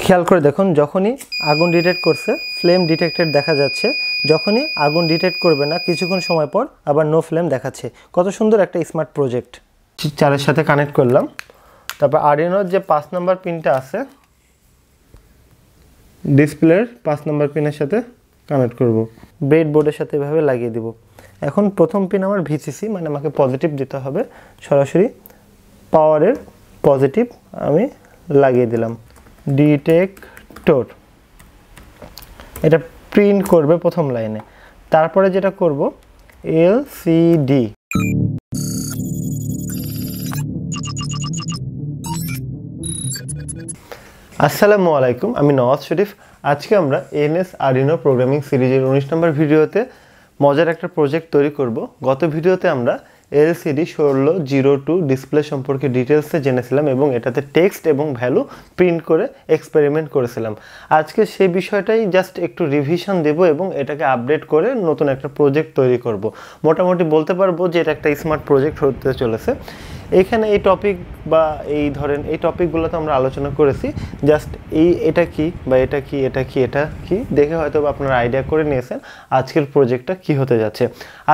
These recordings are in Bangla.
খেয়াল করে দেখুন, যখনই আগুন ডিটেক্ট করছে ফ্লেম ডিটেক্টেড দেখা যাচ্ছে, যখনই আগুন ডিটেক্ট করবে না কিছুক্ষণ সময় পর আবার নো ফ্লেম দেখাচ্ছে। কত সুন্দর একটা স্মার্ট প্রজেক্ট। 4-এর সাথে কানেক্ট করলাম। তারপর আরডিনোর যে 5 নম্বর পিনটা আছে ডিসপ্লের 5 নম্বর পিনের সাথে কানেক্ট করব, ব্রেড বোর্ডের সাথে এভাবে লাগিয়ে দিব। এখন প্রথম পিন আমার ভিসিসি, মানে আমাকে পজিটিভ দিতে হবে, সরাসরি পাওয়ারের পজিটিভ আমি লাগিয়ে দিলাম। ডিটেক্টর এটা প্রিন্ট করবে প্রথম লাইনে। তারপরে যেটা করব এলসিডি, আসসালামু আলাইকুম, আমি নওয়াজ শরীফ। আজকে আমরা এনএস আরডিনো প্রোগ্রামিং সিরিজের 19 নম্বর ভিডিওতে মজার একটা প্রজেক্ট তৈরি করব। গত ভিডিওতে আমরা এলসিডি 1602 ডিসপ্লে সম্পর্কে ডিটেলসে জেনেছিলাম এবং এটাতে টেক্সট এবং ভ্যালু প্রিন্ট করে এক্সপেরিমেন্ট করেছিলাম। আজকে সেই বিষয়টাই জাস্ট একটু রিভিশন দেব এবং এটাকে আপডেট করে নতুন একটা প্রজেক্ট তৈরি করব। মোটামুটি বলতে পারবো যে এটা একটা স্মার্ট প্রজেক্ট হতে চলেছে। এইখানে এই টপিক বা এই ধরেন এই টপিকগুলো তো আমরা আলোচনা করেছি, জাস্ট এটা কি বা এটা কি এটা কি এটা কি দেখে হয়তো আপনারা আইডিয়া করে নিয়েছেন আজকের প্রজেক্টটা কি হতে যাচ্ছে।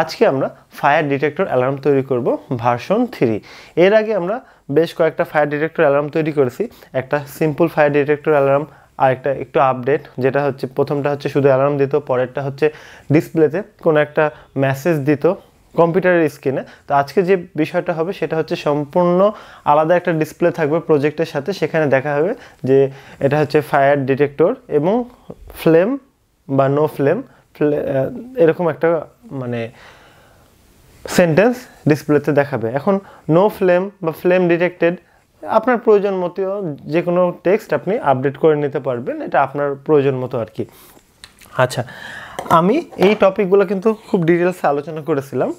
আজকে আমরা ফায়ার ডিটেক্টর অ্যালার্ম তৈরি করব ভার্সন 3। এর আগে আমরা বেশ কয়েকটা ফায়ার ডিটেক্টর অ্যালার্ম তৈরি করেছি। একটা সিম্পল ফায়ার ডিটেক্টর অ্যালার্ম, আর একটা একটু আপডেট, যেটা হচ্ছে প্রথমটা হচ্ছে শুধু অ্যালার্ম দিত, পরেরটা হচ্ছে ডিসপ্লেতে কোনো একটা মেসেজ দিত কম্পিউটারের স্ক্রিনে। তো আজকে যে বিষয়টা হবে সেটা হচ্ছে সম্পূর্ণ আলাদা একটা ডিসপ্লে থাকবে প্রজেক্টের সাথে। সেখানে দেখা হবে যে এটা হচ্ছে ফায়ার ডিটেক্টর এবং ফ্লেম বা নো ফ্লেম এরকম একটা মানে সেন্টেন্স ডিসপ্লেতে দেখাবে। এখন নো ফ্লেম বা ফ্লেম ডিটেক্টেড আপনার প্রয়োজন মতো যে কোনো টেক্সট আপনি আপডেট করে নিতে পারবেন, এটা আপনার প্রয়োজন মতো আর কি। আচ্ছা, আমি এই টপিকগুলো কিন্তু খুব ডিটেলসে আলোচনা করেছিলাম,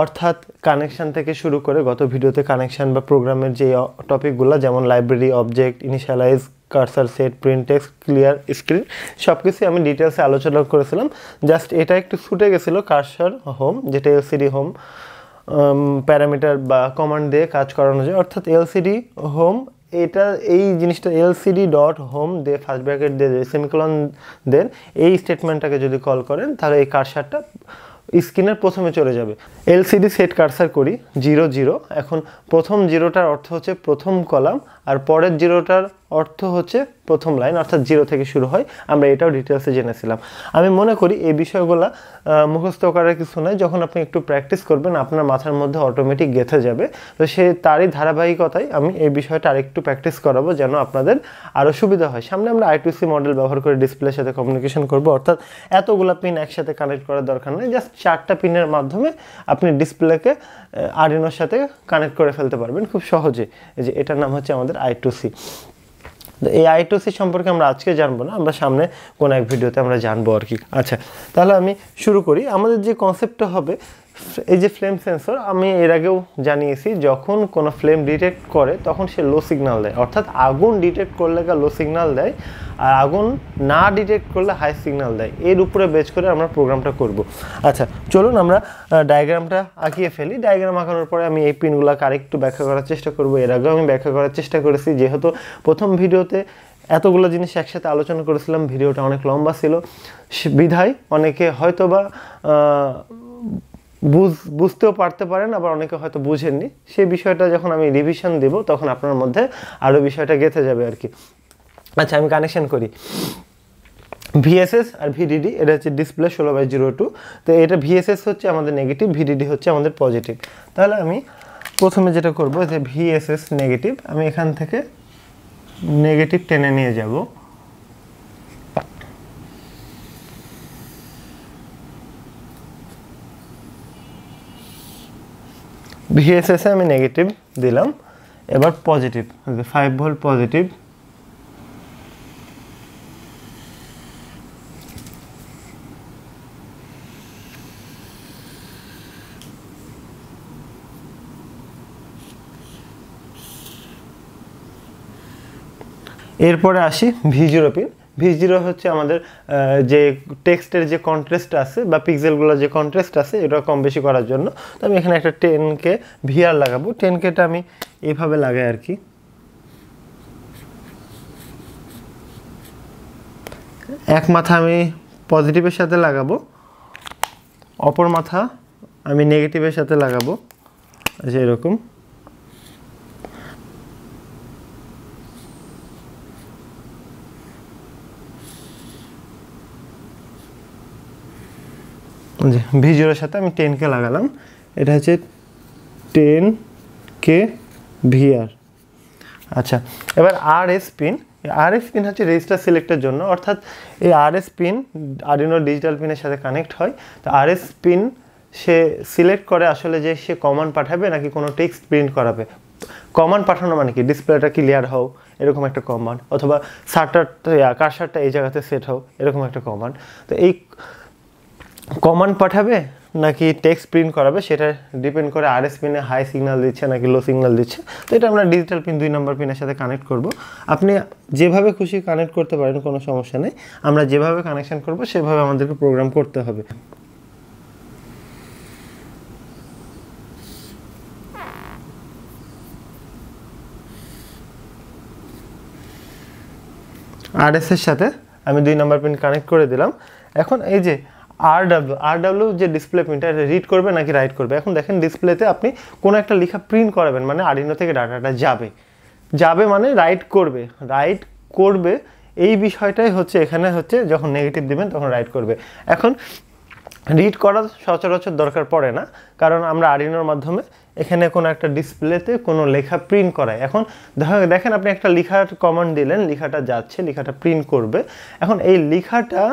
অর্থাৎ কানেকশান থেকে শুরু করে গত ভিডিওতে কানেকশান বা প্রোগ্রামের যে টপিকগুলো যেমন library, object, initialize, cursor set, print text, clear screen সব কিছু আমি ডিটেলসে আলোচনা করেছিলাম। জাস্ট এটা একটু ছুটে গেছিলো কার্সার হোম, যেটা এলসিডি হোম প্যারামিটার বা কমান্ড দিয়ে কাজ করানো যায়, অর্থাৎ এলসিডি হোম এটা এই জিনিসটা এলসিডি ডট হোম দিয়ে ফার্স্ট ব্র্যাকেট দিয়ে সেমিকোলন দেন এই স্টেটমেন্টটাকে যদি কল করেন তাহলে এই কার্সারটা স্ক্রিনের প্রথমে চলে যাবে। এলসিডি সেট কার্সার করি 0 0। এখন প্রথম 0টার অর্থ হচ্ছে প্রথম কলাম, আর পরের 0টার অর্থ হচ্ছে প্রথম লাইন, অর্থাৎ 0 থেকে শুরু হয়। আমরা এটাও ডিটেলসে জেনেছিলাম। আমি মনে করি এই বিষয়গুলো মুখস্থ করার কিছু নয়, যখন আপনি একটু প্র্যাকটিস করবেন আপনার মাথার মধ্যে অটোমেটিক গেঁথে যাবে। তো তারই ধারাবাহিকতায় আমি এই বিষয়টা আরেকটু প্র্যাকটিস করাবো যেন আপনাদের আরও সুবিধা হয়। সামনে আমরা I2C মডেল ব্যবহার করে ডিসপ্লের সাথে কমিউনিকেশন করব, অর্থাৎ এতগুলো পিন একসাথে কানেক্ট করার দরকার নেই, জাস্ট 4টা পিনের মাধ্যমে আপনি ডিসপ্লেকে আরডিনোর সাথে কানেক্ট করে ফেলতে পারবেন খুব সহজে। এই যে এটার নাম হচ্ছে আমাদের I2C। এই I2C সম্পর্কে আমরা আজকে জানবো না, আমরা সামনে কোনো এক ভিডিওতে আমরা জানবো আর কি। আচ্ছা, তাহলে আমি শুরু করি। আমাদের যে কনসেপ্টটা হবে, এই যে ফ্লেম সেন্সর আমি এর আগেও জানিয়েছি, যখন কোনো ফ্লেম ডিটেক্ট করে তখন সে লো সিগন্যাল দেয়, অর্থাৎ আগুন ডিটেক্ট করলে লো সিগন্যাল দেয়, আর আগুন না ডিটেক্ট করলে হাই সিগন্যাল দেয়। এর উপরে বেস করে আমরা প্রোগ্রামটা করব। আচ্ছা, চলুন আমরা ডায়াগ্রামটা আঁকিয়ে ফেলি। ডায়াগ্রাম আঁকানোর পরে আমি এই পিনগুলোকে আরেকটু ব্যাখ্যা করার চেষ্টা করব। এর আগেও আমি ব্যাখ্যা করার চেষ্টা করেছি, যেহেতু প্রথম ভিডিওতে এতগুলো জিনিস একসাথে আলোচনা করেছিলাম, ভিডিওটা অনেক লম্বা ছিল, বিধায় অনেকে হয়তোবা বুঝতেও পারতে পারেন, আবার অনেকে হয়তো বুঝেননি। সেই বিষয়টা যখন আমি রিভিশন দেব তখন আপনার মধ্যে আরও বিষয়টা গেঁথে যাবে আর কি। আচ্ছা, আমি কানেকশন করি ভিএসএস আর ভিডিডি। এটা হচ্ছে ডিসপ্লে 16/02। তো এটা ভিএসএস হচ্ছে আমাদের নেগেটিভ, ভিডিডি হচ্ছে আমাদের পজিটিভ। তাহলে আমি প্রথমে যেটা করবো যে ভিএসএস নেগেটিভ, আমি এখান থেকে নেগেটিভ টেনে নিয়ে যাব। ভিএসএসে আমি নেগেটিভ দিলাম। এবার পজিটিভ 5 ভোল্ট পজিটিভ, এরপরে আসি V0 পিন। V0 হচ্ছে আমাদের যে টেক্সটের যে কন্ট্রাস্ট আছে বা পিক্সেলগুলো যে কন্ট্রাস্ট আছে এটা কম বেশি করার জন্য। তো আমি এখানে একটা 10K VR লাগাবো। 10Kটা আমি এইভাবে লাগাই আর কি। এক মাথা আমি পজিটিভের সাথে লাগাবো, অপর মাথা আমি নেগেটিভের সাথে লাগাবো, আচ্ছা এরকম। V0 সাথে আমি 10K লাগালাম, এটা হচ্ছে 10K VR। আচ্ছা, এবার RS পিন, RS পিন হচ্ছে রেজিস্টার সিলেক্টের জন্য, অর্থাৎ এই RS পিন আরডিনো ডিজিটাল পিনের সাথে কানেক্ট হয়। তো RS পিন সে সিলেক্ট করে আসলে যে সে কমান্ড পাঠাবে নাকি কোনো টেক্সট প্রিন্ট করাবে। কমান্ড পাঠানো মানে কি, ডিসপ্লেটা ক্লিয়ার হও এরকম একটা কমান্ড, অথবা কার্সারটা এই জায়গাতে সেট হও এরকম একটা কমান্ড। তো এই কমান্ড পাঠাবে নাকি টেক্সট প্রিন্ট করাবে সেটা ডিপেন্ড করে RS পিনে হাই সিগন্যাল দিচ্ছে নাকি লো সিগন্যাল দিচ্ছে। তো এটা আমরা ডিজিটাল পিন 2 নম্বর পিনের সাথে কানেক্ট করব। আপনি যেভাবে খুশি কানেক্ট করতে পারেন, কোনো সমস্যা নেই। আমরা যেভাবে কানেকশন করব সেভাবে আমাদেরকে প্রোগ্রাম করতে হবে। RS এর সাথে আমি 2 নম্বর পিন কানেক্ট করে দিলাম। এখন এই যে আরডব্লিউ যে ডিসপ্লে পিনটা, এটা রিড করবে নাকি রাইট করবে। এখন দেখেন ডিসপ্লেতে আপনি কোনো একটা লেখা প্রিন্ট করাবেন মানে আরডিনো থেকে ডাটাটা যাবে মানে রাইট করবে এই বিষয়টাই হচ্ছে এখানে হচ্ছে যখন নেগেটিভ দিবেন তখন রাইট করবে। এখন রিড করা সচরাচর দরকার পড়ে না, কারণ আমরা আরডিনোর মাধ্যমে এখানে কোনো একটা ডিসপ্লেতে কোনো লেখা প্রিন্ট করায়। এখন দেখেন আপনি একটা লেখার কমান্ড দিলেন, লেখাটা যাচ্ছে, লেখাটা প্রিন্ট করবে। এখন এই লেখাটা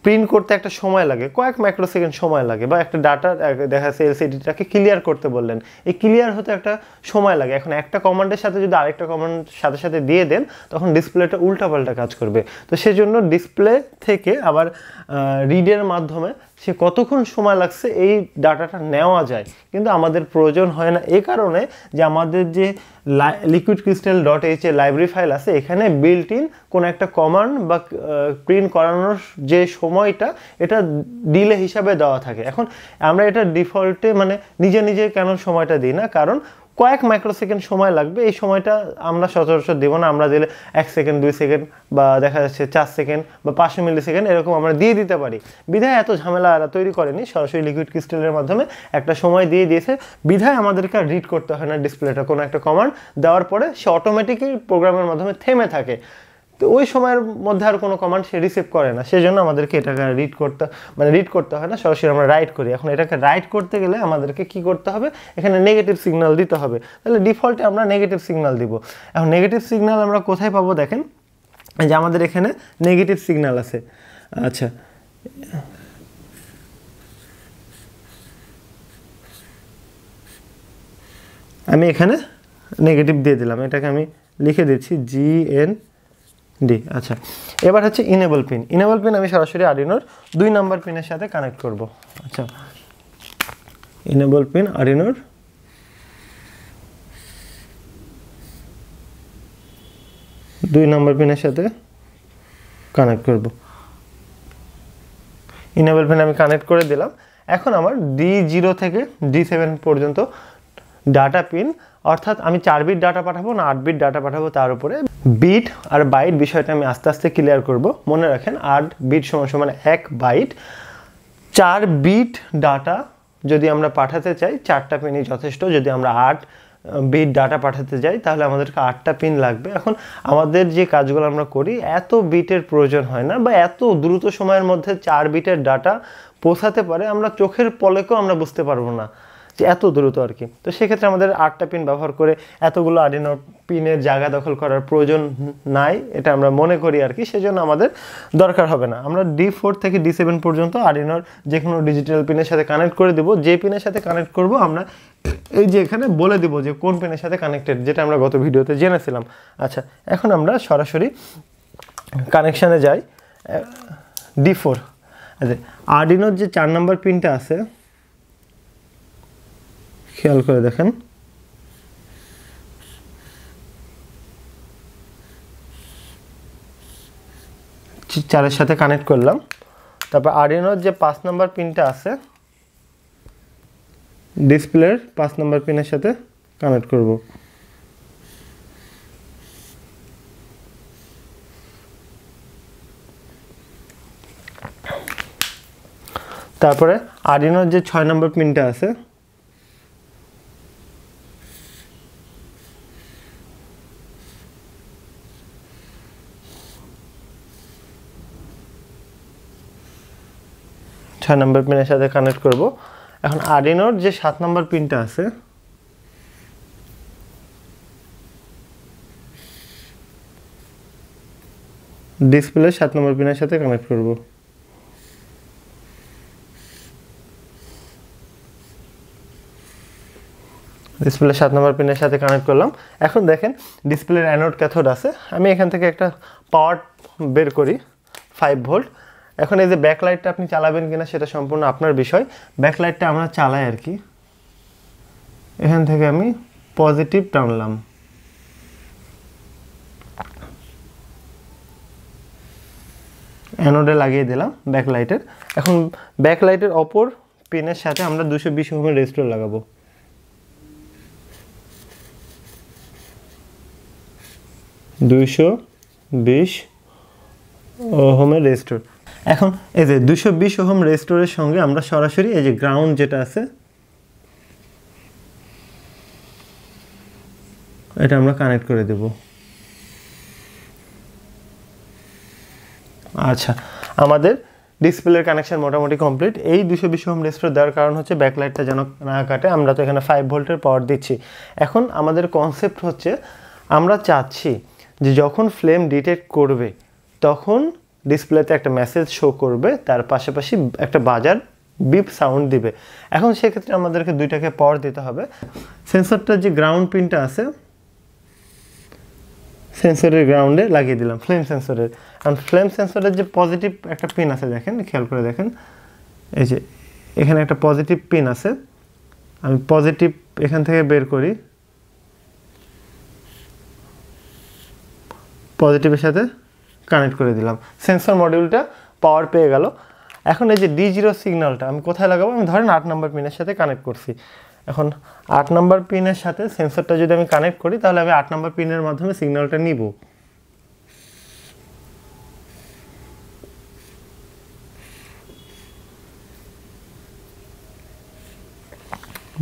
প্রিন্ট করতে একটা সময় লাগে, কয়েক মাইক্রোসেকেন্ড সময় লাগে, বা একটা ডাটা দেখা যাচ্ছে এলসিডিটাকে ক্লিয়ার করতে বললেন, এই ক্লিয়ার হতে একটা সময় লাগে। এখন একটা কমান্ডের সাথে যদি আরেকটা কমান্ড সাথে দিয়ে দেন তখন ডিসপ্লেটা উল্টাপাল্টা কাজ করবে। তো সেজন্য ডিসপ্লে থেকে আবার রিডের মাধ্যমে সে কতক্ষণ সময় লাগছে এই ডাটাটা নেওয়া যায়, কিন্তু আমাদের প্রয়োজন হয় না। এই কারণে যে আমাদের যে liquidcrystal.h এর লাইব্রেরি ফাইল আছে, এখানে বিল্ট ইন কোনো একটা কমান্ড বা প্রিন্ট করানোর যে সময়টা এটা ডিলে হিসাবে দেওয়া থাকে। এখন আমরা এটা ডিফল্টে মানে নিজে কেন সময়টা দিই না, কারণ কয়েক মাইক্রোসেকেন্ড সময় লাগবে, এই সময়টা আমরা সচরাচর দেবো না। আমরা দিলে 1 সেকেন্ড 2 সেকেন্ড বা দেখা যাচ্ছে 4 সেকেন্ড বা 500 মিলি সেকেন্ড এরকম আমরা দিয়ে দিতে পারি। বিধায় এত ঝামেলা তৈরি করেনি, সরাসরি লিকুইড ক্রিস্টালের মাধ্যমে একটা সময় দিয়ে দিয়েছে, বিধায় আমাদেরকে রিড করতে হয় না ডিসপ্লেটা। কোনো একটা কমান্ড দেওয়ার পরে সে অটোমেটিকই প্রোগ্রামের মাধ্যমে থেমে থাকে। তো ওই সময়ের মধ্যে আর কোনো কমান্ড সে রিসিভ করে না, সেজন্য আমাদেরকে এটাকে রিড করতে হয় না, সরাসরি আমরা রাইট করি। এখন এটাকে রাইট করতে গেলে আমাদেরকে কি করতে হবে, এখানে নেগেটিভ সিগন্যাল দিতে হবে। তাহলে ডিফল্টে আমরা নেগেটিভ সিগন্যাল দিব। এখন নেগেটিভ সিগন্যাল আমরা কোথায় পাবো দেখেন, যে আমাদের এখানে নেগেটিভ সিগন্যাল আছে। আচ্ছা, আমি এখানে নেগেটিভ দিয়ে দিলাম, এটাকে আমি লিখে দিচ্ছি GND। আচ্ছা, এবার হচ্ছে ইনেবল পিন। ইনেবল পিন আমি সরাসরি আরডিনোর 2 নম্বর পিনের সাথে কানেক্ট করব। আচ্ছা, ইনেবল পিন আরডিনোর 2 নম্বর পিনের সাথে কানেক্ট করব। ইনেবল পিন আমি কানেক্ট করে দিলাম। এখন আমার D0 থেকে D7 পর্যন্ত ডাটা পিন, অর্থাৎ আমি 4 বিট ডাটা পাঠাবো না 8 বিট ডাটা পাঠাবো তার উপরে। বিট আর বাইট বিষয়টা আমি আস্তে আস্তে ক্লিয়ার করব। মনে রাখেন 8 বিট সমান 1 বাইট। 4 বিট ডাটা যদি আমরা পাঠাতে চাই 4টা পিনই যথেষ্ট। যদি আমরা 8 বিট ডাটা পাঠাতে যাই তাহলে আমাদেরকে 8টা পিন লাগবে। এখন আমাদের যে কাজগুলো আমরা করি এত বিটের প্রয়োজন হয় না, বা এত দ্রুত সময়ের মধ্যে 4 বিটের ডাটা পৌঁছাতে পারে আমরা চোখের পলকেও আমরা বুঝতে পারবো না যে এত দ্রুত আর কি। তো সেক্ষেত্রে আমাদের 8টা পিন ব্যবহার করে এতগুলো আরডিনো পিনের জায়গা দখল করার প্রয়োজন নাই, এটা আমরা মনে করি আর কি। সেজন্য আমাদের দরকার হবে না। আমরা D4 থেকে D7 পর্যন্ত আরডিনোর যে কোনো ডিজিটাল পিনের সাথে কানেক্ট করে দেবো। যে পিনের সাথে কানেক্ট করব আমরা এই যে এখানে বলে দেবো যে কোন পিনের সাথে কানেক্টেড, যেটা আমরা গত ভিডিওতে জেনেছিলাম। আচ্ছা, এখন আমরা সরাসরি কানেকশানে যাই। D4 আচ্ছা, আরডিনোর যে 4 নম্বর পিনটা আছে খেয়াল করে দেখেন, চারের সাথে কানেক্ট করলাম। তারপর আরডিনোর যে 5 নম্বর পিনটা আছে ডিসপ্লের 5 নম্বর পিনের সাথে কানেক্ট করব। তারপরে আরডিনোর যে 6 নম্বর পিনটা আছে নম্বর পিনের সাথে কানেক্ট করব। এখন আরডিনোর যে 7 নম্বর পিনটা আছে ডিসপ্লে 7 নম্বর পিনের সাথে কানেক্ট করব। ডিসপ্লে 7 নম্বর পিনের সাথে কানেক্ট করলাম। এখন দেখেন ডিসপ্লের অ্যানোড ক্যাথোড আছে। আমি এখান থেকে একটা পাওয়ার বের করি 5 ভোল্ট। এখন এই যে ব্যাকলাইটটা আপনি চালাবেন কিনা সেটা সম্পূর্ণ আপনার বিষয়। ব্যাকলাইটটা আমরা চালাই আর কি। এখান থেকে আমি পজিটিভ টানলাম, অ্যানোডে লাগিয়ে দিলাম ব্যাকলাইটের। এখন ব্যাকলাইটের অপর পিনের সাথে আমরা 220 ওহমের রেজিস্টর লাগাবো। ওহমের রেজিস্টর। এখন এই যে 220 ওহম রেজিস্টরের সঙ্গে আমরা সরাসরি এই যে গ্রাউন্ড যেটা আছে এটা আমরা কানেক্ট করে দেব। আচ্ছা, আমাদের ডিসপ্লের কানেকশন মোটামুটি কমপ্লিট। এই 220 ওহম রেজিস্টর দেওয়ার কারণ হচ্ছে ব্যাকলাইটটা যেন না কাটে। আমরা তো এখানে 5 ভোল্টের পাওয়ার দিচ্ছি। এখন আমাদের কনসেপ্ট হচ্ছে আমরা চাচ্ছি যে যখন ফ্লেম ডিটেক্ট করবে তখন ডিসপ্লেতে একটা মেসেজ শো করবে, তার পাশাপাশি একটা বাজার বিপ সাউন্ড দিবে। এখন সেক্ষেত্রে আমাদেরকে দুইটাকে পাওয়ার দিতে হবে। সেন্সরটার যে গ্রাউন্ড পিনটা আছে সেন্সরের গ্রাউন্ডে লাগিয়ে দিলাম, ফ্লেম সেন্সরের। কারণ ফ্লেম সেন্সরের যে পজিটিভ একটা পিন আছে দেখেন, খেয়াল করে দেখেন, এই যে এখানে একটা পজিটিভ পিন আছে। আমি পজিটিভ এখান থেকে বের করি, পজিটিভের সাথে কানেক্ট করে দিলাম। সেন্সর মডিউলটা পাওয়ার পেয়ে গেল। এখন এই যে D0 সিগন্যালটা আমি কোথায় লাগাবো? আমি ধরেন 8 নম্বর পিনের সাথে কানেক্ট করছি। এখন 8 নম্বর পিনের সাথে সেন্সরটা যদি আমি কানেক্ট করি তাহলে আমি 8 নম্বর পিনের মাধ্যমে সিগন্যালটা নিব।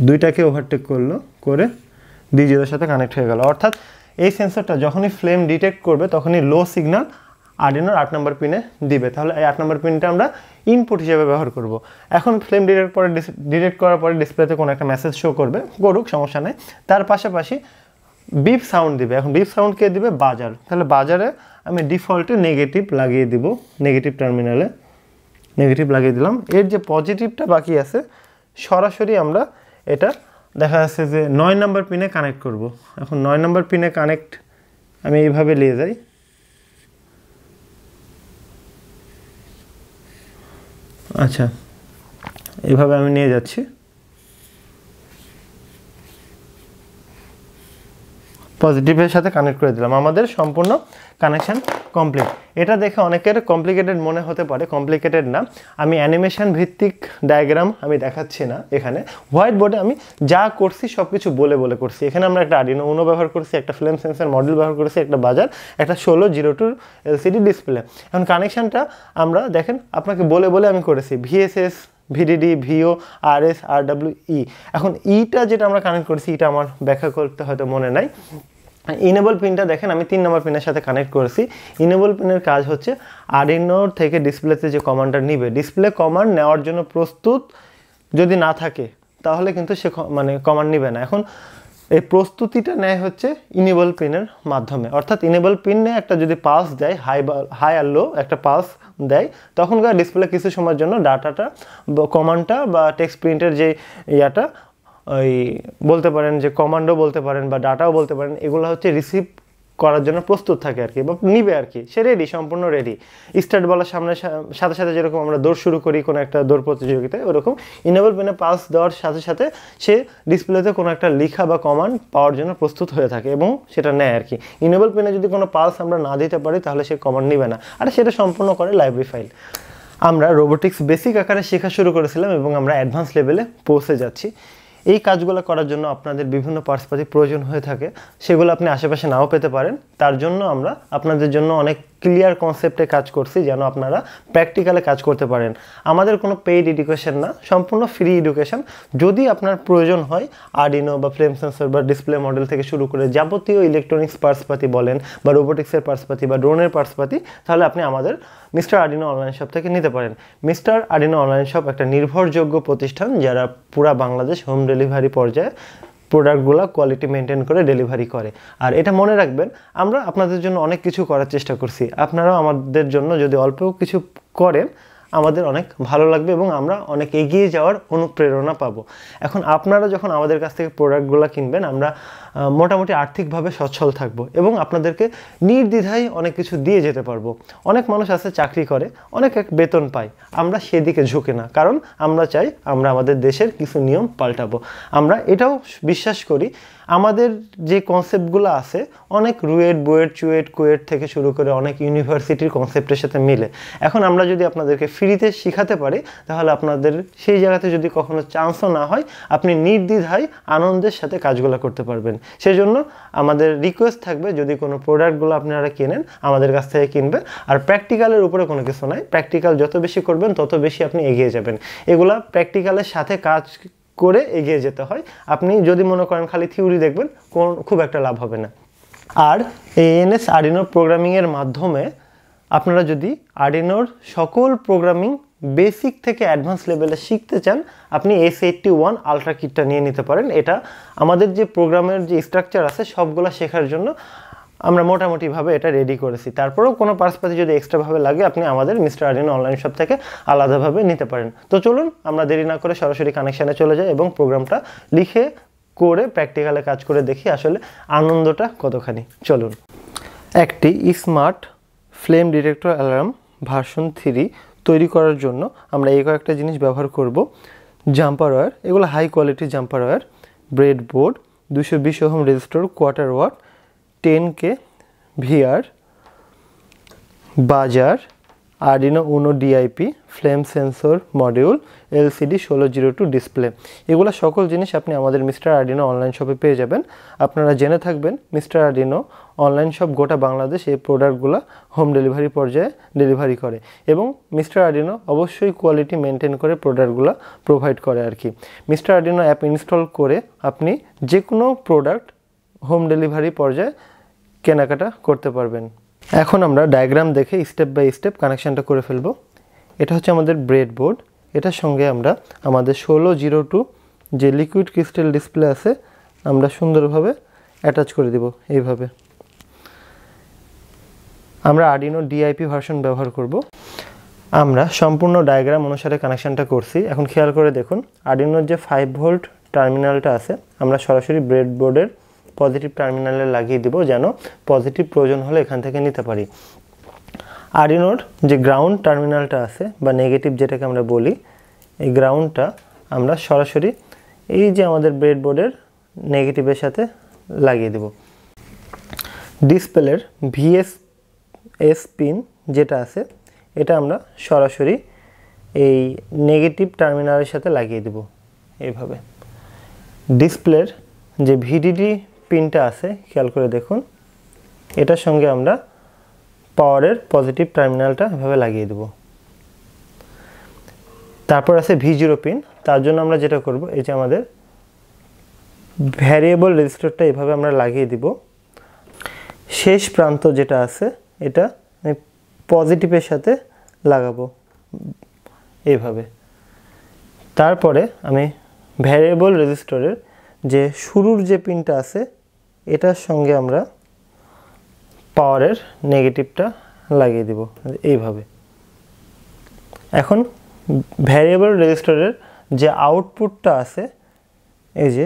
দুইটাকে ওভারটেক করলো, করে D0 এর সাথে কানেক্ট হয়ে গেল। অর্থাৎ এই সেন্সরটা যখনই ফ্লেম ডিটেক্ট করবে তখনই লো সিগন্যাল আরডিনোর 8 নম্বর পিনে দিবে। তাহলে এই 8 নম্বর পিনটা আমরা ইনপুট হিসেবে ব্যবহার করব। এখন ফ্লেম ডিটেক্ট করার পরে ডিসপ্লেতে কোনো একটা মেসেজ শো করবে, করুক, সমস্যা নেই। তার পাশাপাশি বিপ সাউন্ড দিবে। এখন বিপ সাউন্ড কে দিবে? বাজার। তাহলে বাজারে আমি ডিফল্টে নেগেটিভ লাগিয়ে দিব, নেগেটিভ টার্মিনালে নেগেটিভ লাগিয়ে দিলাম। এর যে পজিটিভটা বাকি আছে সরাসরি আমরা এটা দেখা যাচ্ছে যে 9 নম্বর পিনে কানেক্ট করব। এখন 9 নম্বর পিনে কানেক্ট আমি এইভাবে নিয়ে যাই। আচ্ছা, এইভাবে আমি নিয়ে যাচ্ছি। পজিটিভের সাথে কানেক্ট করে দিলাম। আমাদের সম্পূর্ণ কানেকশন কমপ্লিট। এটা দেখে অনেকের কমপ্লিকেটেড মনে হতে পারে, কমপ্লিকেটেড না। আমি অ্যানিমেশন ভিত্তিক ডায়াগ্রাম আমি দেখাচ্ছি না এখানে। হোয়াইট বোর্ডে আমি যা করছি সব কিছু বলে করছি। এখানে আমরা একটা আরডিনো উনো ব্যবহার করছি, একটা ফ্লেম সেন্সর মডেল ব্যবহার করেছি, একটা বাজার, একটা 1602 LCD ডিসপ্লে। এখন কানেকশনটা আমরা দেখেন আপনাকে বলে আমি করেছি। VSS, VDD, VO, RS, RWE। এখন ইটা যেটা আমরা কানেক্ট করেছি এটা আমার ব্যাখ্যা করতে হয়তো মনে নাই। ইনেবল পিনটা দেখেন আমি 3 নম্বর পিনের সাথে কানেক্ট করেছি। ইনেবল পিনের কাজ হচ্ছে আরডিনোর থেকে ডিসপ্লেতে যে কমান্ডটা নিবে, ডিসপ্লে কমান্ড নেওয়ার জন্য প্রস্তুত যদি না থাকে তাহলে কিন্তু সে মানে কমান্ড নিবে না। এখন এই প্রস্তুতিটা নেয় হচ্ছে ইনেবল পিনের মাধ্যমে। অর্থাৎ ইনেবল পিনে একটা যদি পালস দেয়, হাই আর লো একটা পালস দেয়, তখনকার ডিসপ্লে কিছু সময়ের জন্য ডাটাটা, কমান্ডটা বা টেক্সট প্রিন্টের যে ইয়াটা, ওই বলতে পারেন যে কমান্ডও বলতে পারেন বা ডাটাও বলতে পারেন, এগুলো হচ্ছে রিসিভ করার জন্য প্রস্তুত থাকে আর কি, বা নিবে আর কি। সে রেডি, সম্পূর্ণ রেডি। স্টার্ট বলার সাথে সাথে যেরকম আমরা দৌড় শুরু করি কোনো একটা দৌড় প্রতিযোগিতায়, ওরকম ইনেবল পিনে পালস দেওয়ার সাথে সাথে সে ডিসপ্লেতে কোনো একটা লেখা বা কমান্ড পাওয়ার জন্য প্রস্তুত হয়ে থাকে এবং সেটা নেয় আর কি। ইনেবল পিনে যদি কোনো পালস আমরা না দিতে পারি তাহলে সে কমান্ড নিবে না, আর সেটা সম্পূর্ণ করে লাইব্রেরি ফাইল। আমরা রোবোটিক্স বেসিক আকারে শেখা শুরু করেছিলাম এবং আমরা অ্যাডভান্স লেভেলে পৌঁছে যাচ্ছি। এই কাজগুলো করার জন্য আপনাদের বিভিন্ন পার্টসপাতি প্রয়োজন হয়ে থাকে, সেগুলো আপনি আশেপাশে নাও পেতে পারেন। তার জন্য আমরা আপনাদের জন্য অনেক ক্লিয়ার কনসেপ্টে কাজ করছি যেন আপনারা প্র্যাকটিক্যালে কাজ করতে পারেন। আমাদের কোনো পেইড এডুকেশন না, সম্পূর্ণ ফ্রি এডুকেশন। যদি আপনার প্রয়োজন হয় আরডিনো বা ফ্লেম সেন্সর বা ডিসপ্লে মডেল থেকে শুরু করে যাবতীয় ইলেকট্রনিক্স পার্টসপাতি বলেন বা রোবোটিক্সের পার্টসপাতি বা ড্রোনের পার্টসপাতি, তাহলে আপনি আমাদের মিস্টার আরডিনো অনলাইন শপ থেকে নিতে পারেন। মিস্টার আরডিনো অনলাইন শপ একটা নির্ভরযোগ্য প্রতিষ্ঠান যারা পুরা বাংলাদেশ হোম ডেলিভারি পর্যায়ে প্রোডাক্টগুলো কোয়ালিটি মেনটেন করে ডেলিভারি করে। আর এটা মনে রাখবেন, আমরা আপনাদের জন্য অনেক কিছু করার চেষ্টা করছি, আপনারাও আমাদের জন্য যদি অল্প কিছু করেন আমাদের অনেক ভালো লাগবে এবং আমরা অনেক এগিয়ে যাওয়ার অনুপ্রেরণা পাবো। এখন আপনারা যখন আমাদের কাছ থেকে প্রোডাক্টগুলো কিনবেন, আমরা মোটামুটি আর্থিকভাবে সচ্ছল থাকবো এবং আপনাদেরকে নির্দ্বিধায় অনেক কিছু দিয়ে যেতে পারবো। অনেক মানুষ আছে চাকরি করে, অনেক বেতন পায়, আমরা সেদিকে ঝুঁকি না, কারণ আমরা চাই আমরা আমাদের দেশের কিছু নিয়ম পাল্টাবো। আমরা এটাও বিশ্বাস করি আমাদের যে কনসেপ্টগুলো আছে অনেক রুয়েট, বুয়েট, চুয়েট, কুয়েট থেকে শুরু করে অনেক ইউনিভার্সিটির কনসেপ্টের সাথে মিলে। এখন আমরা যদি আপনাদেরকে ফ্রিতে শেখাতে পারি, তাহলে আপনাদের সেই জায়গাতে যদি কখনো চান্সও না হয়, আপনি নির্দ্বিধায় আনন্দের সাথে কাজগুলো করতে পারবেন। সেজন্য আমাদের রিকোয়েস্ট থাকবে, যদি কোনো প্রোডাক্টগুলো আপনারা কেনেন আমাদের কাছ থেকে কিনবে। আর প্র্যাকটিক্যালের উপরে কোনো কিছু নাই, প্র্যাকটিক্যাল যত বেশি করবেন তত বেশি আপনি এগিয়ে যাবেন। এগুলা প্র্যাকটিক্যালের সাথে কাজ করে এগিয়ে যেতে হয়। আপনি যদি মনে করেন খালি থিওরি দেখবেন, খুব একটা লাভ হবে না। আর এএনএস আরডিনো প্রোগ্রামিংয়ের মাধ্যমে আপনারা যদি আরডিনোর সকল প্রোগ্রামিং বেসিক থেকে অ্যাডভান্স লেভেলে শিখতে চান, আপনি S81 আলট্রা কিটটা নিয়ে নিতে পারেন। এটা আমাদের যে প্রোগ্রামের যে স্ট্রাকচার আছে সবগুলো শেখার জন্য আমরা মোটামুটিভাবে এটা রেডি করেছি। তারপরেও কোনো পার্টসপাতি যদি এক্সট্রাভাবে লাগে, আপনি আমাদের মিস্টার আরডিনো অনলাইন শপ থেকে আলাদাভাবে নিতে পারেন। তো চলুন আমরা দেরি না করে সরাসরি কানেকশানে চলে যাই এবং প্রোগ্রামটা লিখে করে প্র্যাকটিক্যালে কাজ করে দেখি আসলে আনন্দটা কতখানি। চলুন। একটি smart flame detector alarm version 3 তৈরি করার জন্য আমরা এই কয়েকটা জিনিস ব্যবহার করব। জাম্পার ওয়্যার, এগুলো high quality jumper wire, breadboard, 220 ohm resistor, quarter watt, 10K VR, buzzer, Arduino Uno DIP, flame sensor module, LCD 1602 display. এগুলো সকল জিনিস আপনি আমাদের মিস্টার আরডিনো অনলাইন শপে পেয়ে যাবেন। আপনারা জেনে থাকবেন মিস্টার আরডিনো অনলাইন শপ গোটা বাংলাদেশ এই প্রোডাক্টগুলো হোম ডেলিভারি পর্যায়ে ডেলিভারি করে এবং মিস্টার আরডিনো অবশ্যই কোয়ালিটি মেনটেন করে প্রোডাক্টগুলো প্রোভাইড করে আর কি। মিস্টার আরডিনো অ্যাপ ইনস্টল করে আপনি যে কোনো প্রোডাক্ট হোম ডেলিভারি পর্যায়ে কেনাকাটা করতে পারবেন। এখন আমরা ডায়াগ্রাম দেখে স্টেপ বাই স্টেপ কানেকশানটা করে ফেলব। এটা হচ্ছে আমাদের ব্রেড বোর্ড, এটার সঙ্গে আমরা আমাদের 1602 যে লিকুইড ক্রিস্টাল ডিসপ্লে আছে আমরা সুন্দরভাবে অ্যাটাচ করে দেব। এইভাবে আমরা আরডিনো ডিআইপি ভার্সন ব্যবহার করব। আমরা সম্পূর্ণ ডায়াগ্রাম অনুসারে কানেকশানটা করছি। এখন খেয়াল করে দেখুন, আরডিনোর যে 5 ভোল্ট টার্মিনালটা আছে আমরা সরাসরি ব্রেড বোর্ডের পজিটিভ টার্মিনালে লাগিয়ে দিব, যেন পজিটিভ প্রয়োজন হলে এখান থেকে নিতে পারি। আরডিনোর যে গ্রাউন্ড টার্মিনালটা আছে বা নেগেটিভ যেটাকে আমরা বলি, এই গ্রাউন্ডটা আমরা সরাসরি এই যে আমাদের ব্রেডবোর্ডের নেগেটিভের সাথে লাগিয়ে দেব। ডিসপ্লের VSS পিন যেটা আছে এটা আমরা সরাসরি এই নেগেটিভ টার্মিনালের সাথে লাগিয়ে দেব এইভাবে। ডিসপ্লের যে VDD পিনটা আছে খেয়াল করে দেখুন, এটার সঙ্গে আমরা পাওয়ারের পজিটিভ টার্মিনালটা এভাবে লাগিয়ে দেব। তারপর আছে V0 পিন, তার জন্য আমরা যেটা করব, এই যে আমাদের ভ্যারিয়েবল রেজিস্টারটা এভাবে আমরা লাগিয়ে দিব। শেষ প্রান্ত যেটা আছে এটা আমি পজিটিভের সাথে লাগাবো এইভাবে। তারপরে আমি ভ্যারিয়েবল রেজিস্টারের যে শুরুর যে পিনটা আছে এটার সঙ্গে আমরা পাওয়ারের নেগেটিভটা লাগিয়ে দিব এইভাবে। এখন ভ্যারিয়েবল রেজিস্টারের যে আউটপুটটা আছে, এই যে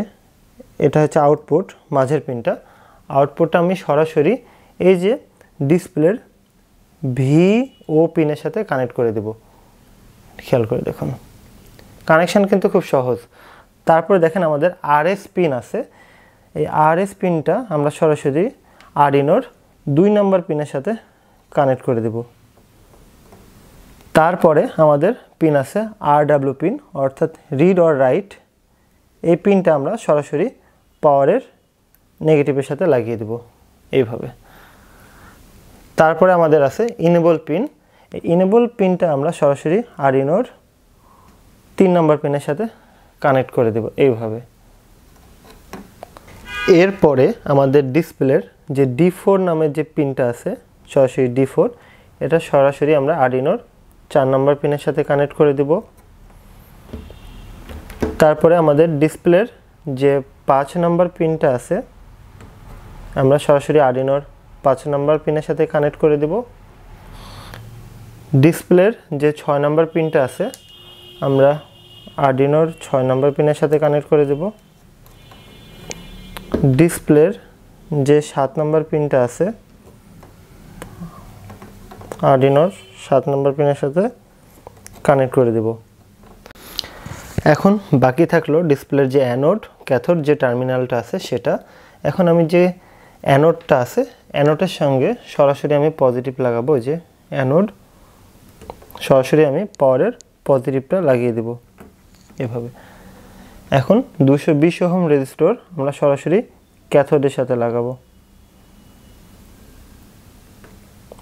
এটা হচ্ছে আউটপুট, মাঝের পিনটা, আউটপুটটা আমি সরাসরি এই যে ডিসপ্লের VO পিনের সাথে কানেক্ট করে দেব। খেয়াল করে দেখুন, কানেকশান কিন্তু খুব সহজ। তারপরে দেখেন আমাদের RS পিন আছে, এই RS পিনটা আমরা সরাসরি আরডিনোর 2 নম্বর পিনের সাথে কানেক্ট করে দেব। তারপরে আমাদের পিন আছে RW পিন, অর্থাৎ রিড অর রাইট। এই পিনটা আমরা সরাসরি পাওয়ারের নেগেটিভের সাথে লাগিয়ে দেব এইভাবে। তারপরে আমাদের আছে ইনেবল পিন। এই ইনেবল পিনটা আমরা সরাসরি আরডিনোর 3 নম্বর পিনের সাথে কানেক্ট করে দেব এইভাবে। এরপরে আমাদের ডিসপ্লের যে D4 নামের যে পিনটা আছে সরাসরি D4, এটা সরাসরি আমরা আরডিনোর 4 নম্বর পিনের সাথে কানেক্ট করে দেব। তারপরে আমাদের ডিসপ্লের যে 5 নম্বর পিনটা আছে আমরা সরাসরি আরডিনোর 5 নম্বর পিনের সাথে কানেক্ট করে দেব। ডিসপ্লের যে 6 নম্বর পিনটা আছে আমরা আরডিনোর 6 নম্বর পিনের সাথে কানেক্ট করে দেব। ডিসপ্লের যে 7 নম্বর পিনটা আছে আরডিনোর 7 নম্বর পিনের সাথে কানেক্ট করে দেব। এখন বাকি থাকলো ডিসপ্লের যে অ্যানোড ক্যাথোড যে টার্মিনালটা আছে সেটা। এখন আমি যে অ্যানোডটা আছে অ্যানোডের সঙ্গে সরাসরি আমি পজিটিভ লাগাবো, যে অ্যানোড সরাসরি আমি পাওয়ারের পজিটিভটা লাগিয়ে দেব এভাবে। এখন 220 ওহম রেজিস্টর আমরা সরাসরি ক্যাথোডের সাথে লাগাবো,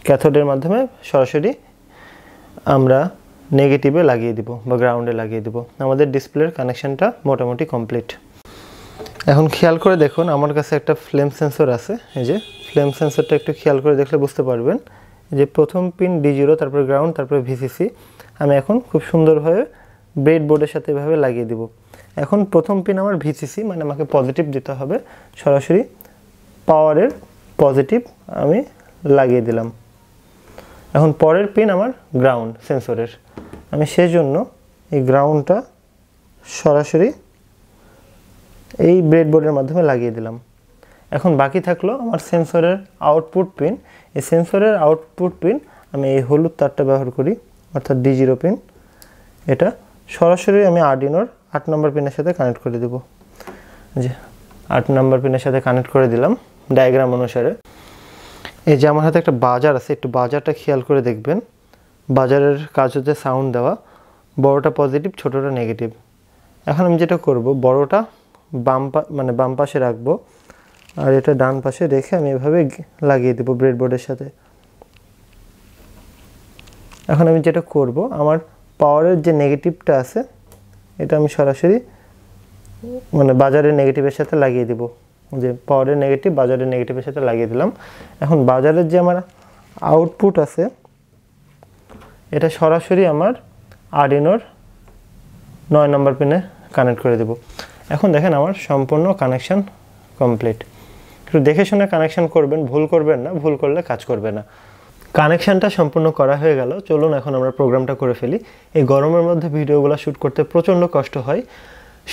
ক্যাথোডের মাধ্যমে সরাসরি আমরা নেগেটিভে লাগিয়ে দিব বা গ্রাউন্ডে লাগিয়ে দিব। আমাদের ডিসপ্লের কানেকশনটা মোটামুটি কমপ্লিট। এখন খেয়াল করে দেখুন আমার কাছে একটা ফ্লেম সেন্সর আছে। এই যে ফ্লেম সেন্সরটা একটু খেয়াল করে দেখলে বুঝতে পারবেন যে প্রথম পিন D0, তারপরে গ্রাউন্ড, তারপরে VCC আমি এখন খুব সুন্দরভাবে ব্রেডবোর্ডের সাথে এভাবে লাগিয়ে দিব। এখন প্রথম পিন আমার VCC, মানে আমাকে পজিটিভ দিতে হবে, সরাসরি পাওয়ারের পজিটিভ আমি লাগিয়ে দিলাম। এখন পরের পিন আমার গ্রাউন্ড সেন্সরের, আমি সেই জন্য এই গ্রাউন্ডটা সরাসরি এই ব্রেডবোর্ডের মাধ্যমে লাগিয়ে দিলাম। এখন বাকি থাকলো আমার সেন্সরের আউটপুট পিন। এই সেন্সরের আউটপুট পিন আমি এই হলুদ তারটা ব্যবহার করি, অর্থাৎ D0 পিন। এটা সরাসরি আমি আরডিনোর 8 নম্বর পিনের সাথে কানেক্ট করে দেব। যে 8 নম্বর পিনের সাথে কানেক্ট করে দিলাম ডায়াগ্রাম অনুসারে। এই যে আমার হাতে একটা বাজার আছে, একটু বাজারটা খেয়াল করে দেখবেন। বাজারের কাজ হচ্ছে সাউন্ড দেওয়া, বড়টা পজিটিভ, ছোটটা নেগেটিভ। এখন আমি যেটা করব, বড়টা বাম পাশে রাখবো আর এটা ডান পাশে রেখে আমি এভাবে লাগিয়ে দেব ব্রেডবোর্ডের সাথে। এখন আমি যেটা করব, আমার পাওয়ারের যে নেগেটিভটা আছে এটা আমি সরাসরি বাজারের নেগেটিভের সাথে লাগিয়ে দেব। যে পাওয়ারের নেগেটিভ বাজারের নেগেটিভের সাথে লাগিয়ে দিলাম। এখন বাজারের যে আমার আউটপুট আছে এটা সরাসরি আমার আরডিনোর 9 নম্বর পিনে কানেক্ট করে দেব। এখন দেখেন আমার সম্পূর্ণ কানেকশন কমপ্লিট। একটু দেখে শুনে কানেকশন করবেন, ভুল করবেন না, ভুল করলে কাজ করবে না। কানেকশনটা সম্পূর্ণ করা হয়ে গেল। চলুন এখন আমরা প্রোগ্রামটা করে ফেলি। এই গরমের মধ্যে ভিডিওগুলো শ্যুট করতে প্রচণ্ড কষ্ট হয়,